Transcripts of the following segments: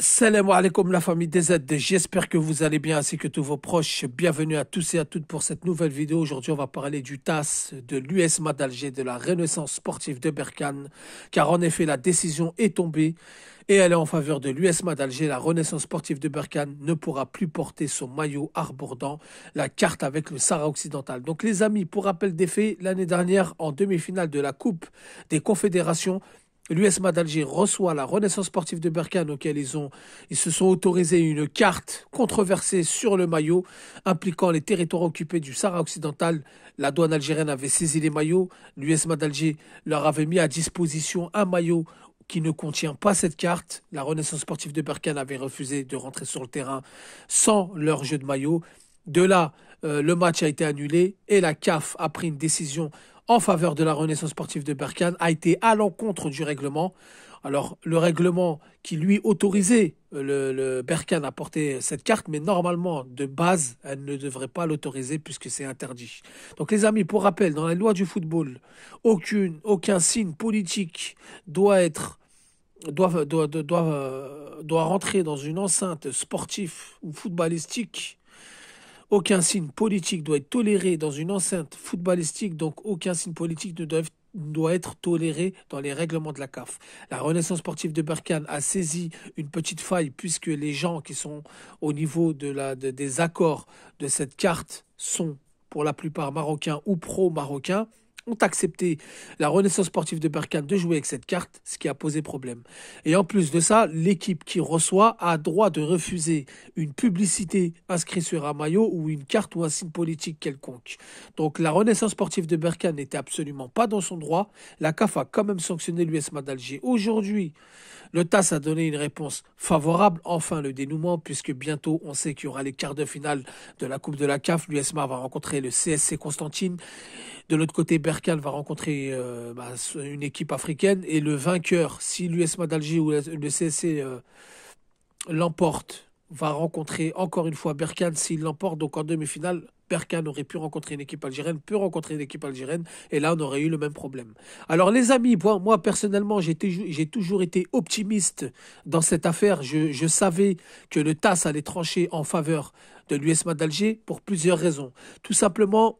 Salam alaikum la famille des aides, j'espère que vous allez bien ainsi que tous vos proches. Bienvenue à tous et à toutes pour cette nouvelle vidéo. Aujourd'hui on va parler du TAS, de l'USMA d'Alger, de la Renaissance sportive de Berkane. Car en effet la décision est tombée et elle est en faveur de l'USMA d'Alger. La Renaissance sportive de Berkane ne pourra plus porter son maillot arborant la carte avec le Sahara occidental. Donc les amis, pour rappel des faits, l'année dernière en demi-finale de la Coupe des Confédérations, l'USMA d'Alger reçoit la Renaissance sportive de Berkane auquel ils se sont autorisés une carte controversée sur le maillot impliquant les territoires occupés du Sahara occidental. La douane algérienne avait saisi les maillots. L'USMA d'Alger leur avait mis à disposition un maillot qui ne contient pas cette carte. La Renaissance sportive de Berkane avait refusé de rentrer sur le terrain sans leur jeu de maillot. De là, le match a été annulé et la CAF a pris une décision en faveur de la Renaissance sportive de Berkane, a été à l'encontre du règlement. Alors, le règlement qui lui autorisait le Berkane à porter cette carte, mais normalement, de base, elle ne devrait pas l'autoriser puisque c'est interdit. Donc, les amis, pour rappel, dans la loi du football, aucun signe politique doit être doit rentrer dans une enceinte sportive ou footballistique. Aucun signe politique doit être toléré dans une enceinte footballistique, donc aucun signe politique ne doit être toléré dans les règlements de la CAF. La Renaissance sportive de Berkane a saisi une petite faille puisque les gens qui sont au niveau des accords de cette carte sont pour la plupart marocains ou pro-marocains, ont accepté la Renaissance sportive de Berkane de jouer avec cette carte, ce qui a posé problème. Et en plus de ça, l'équipe qui reçoit a droit de refuser une publicité inscrite sur un maillot ou une carte ou un signe politique quelconque. Donc la Renaissance sportive de Berkane n'était absolument pas dans son droit. La CAF a quand même sanctionné l'USMA d'Alger. Aujourd'hui, le TAS a donné une réponse favorable, enfin le dénouement, puisque bientôt on sait qu'il y aura les quarts de finale de la Coupe de la CAF. L'USMA va rencontrer le CSC Constantine. De l'autre côté, Berkane va rencontrer une équipe africaine et le vainqueur, si l'USMA d'Alger ou le CSC l'emporte, va rencontrer encore une fois Berkane s'il l'emporte. Donc en demi-finale, Berkane aurait pu rencontrer une équipe algérienne, peut rencontrer une équipe algérienne, et là on aurait eu le même problème. Alors les amis, moi personnellement, j'ai toujours été optimiste dans cette affaire. Je savais que le TAS allait trancher en faveur de l'USMA d'Alger pour plusieurs raisons. Tout simplement,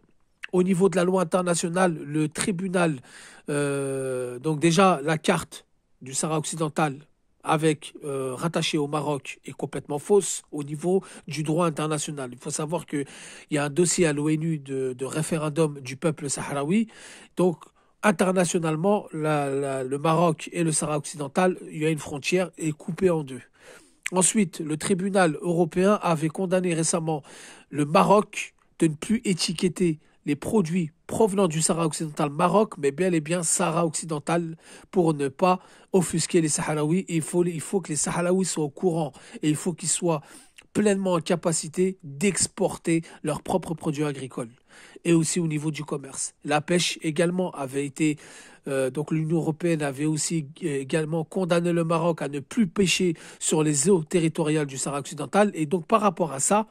au niveau de la loi internationale, le tribunal, donc déjà la carte du Sahara occidental rattachée au Maroc est complètement fausse au niveau du droit international. Il faut savoir qu'il y a un dossier à l'ONU de référendum du peuple sahraoui. Donc, internationalement, le Maroc et le Sahara occidental, il y a une frontière est coupée en deux. Ensuite, le tribunal européen avait condamné récemment le Maroc de ne plus étiqueter les produits provenant du Sahara occidental Maroc, mais bel et bien Sahara occidental, pour ne pas offusquer les Sahraouis. Il faut que les Sahraouis soient au courant et il faut qu'ils soient pleinement en capacité d'exporter leurs propres produits agricoles. Et aussi au niveau du commerce. La pêche également avait été... donc l'Union européenne avait aussi également condamné le Maroc à ne plus pêcher sur les eaux territoriales du Sahara occidental. Et donc par rapport à ça,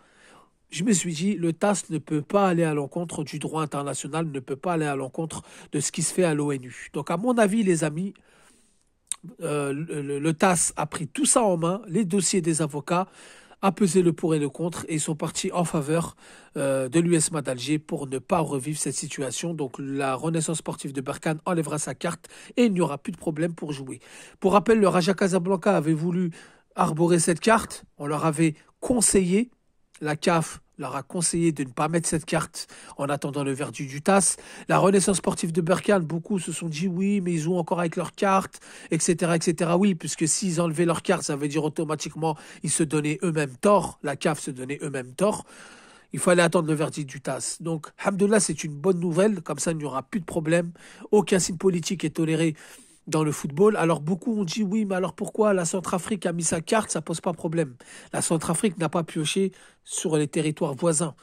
je me suis dit, le TAS ne peut pas aller à l'encontre du droit international, ne peut pas aller à l'encontre de ce qui se fait à l'ONU. Donc, à mon avis, les amis, le TAS a pris tout ça en main, les dossiers des avocats, a pesé le pour et le contre, et ils sont partis en faveur de l'USMA d'Alger pour ne pas revivre cette situation. Donc, la Renaissance sportive de Berkane enlèvera sa carte et il n'y aura plus de problème pour jouer. Pour rappel, le Raja Casablanca avait voulu arborer cette carte, on leur avait conseillé. La CAF leur a conseillé de ne pas mettre cette carte en attendant le verdict du TAS. La Renaissance sportive de Berkane, beaucoup se sont dit oui, mais ils jouent encore avec leur carte, etc., etc. Oui, puisque s'ils enlevaient leur carte, ça veut dire automatiquement ils se donnaient eux-mêmes tort. La CAF se donnait eux-mêmes tort. Il fallait attendre le verdict du TAS. Donc, alhamdoulilah, c'est une bonne nouvelle. Comme ça, il n'y aura plus de problème. Aucun signe politique est toléré dans le football. Alors beaucoup ont dit oui, mais alors pourquoi la Centrafrique a mis sa carte, ça pose pas problème. La Centrafrique n'a pas pioché sur les territoires voisins.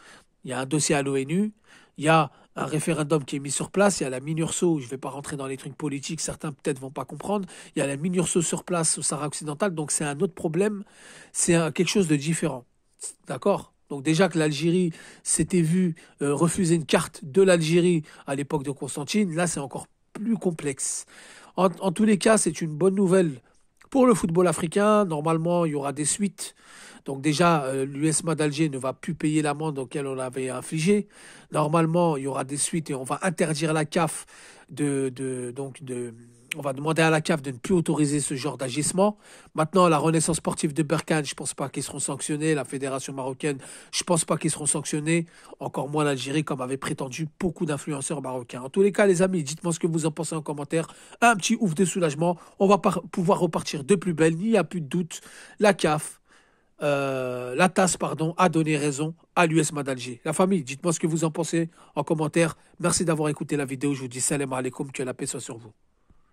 Il y a un dossier à l'ONU, il y a un référendum qui est mis sur place, il y a la MINURSO, je ne vais pas rentrer dans les trucs politiques, certains peut-être vont pas comprendre, il y a la MINURSO sur place au Sahara occidental, donc c'est un autre problème, c'est quelque chose de différent. D'accord ? Donc déjà que l'Algérie s'était vue refuser une carte de l'Algérie à l'époque de Constantine, là c'est encore plus complexe. En tous les cas, c'est une bonne nouvelle Pour le football africain, normalement, il y aura des suites. Donc déjà, l'USMA d'Alger ne va plus payer l'amende auquel on l'avait infligée. Normalement, il y aura des suites et on va interdire la CAF on va demander à la CAF de ne plus autoriser ce genre d'agissement. Maintenant, la Renaissance sportive de Berkane, je ne pense pas qu'ils seront sanctionnés. La fédération marocaine, je ne pense pas qu'ils seront sanctionnés. Encore moins l'Algérie, comme avaient prétendu beaucoup d'influenceurs marocains. En tous les cas, les amis, dites-moi ce que vous en pensez en commentaire. Un petit ouf de soulagement. On va pouvoir repartir de plus belle. Il n'y a plus de doute. La CAF, la TAS, pardon, a donné raison à l'USMA d'Alger. La famille, dites-moi ce que vous en pensez en commentaire. Merci d'avoir écouté la vidéo. Je vous dis salam alaikum, que la paix soit sur vous.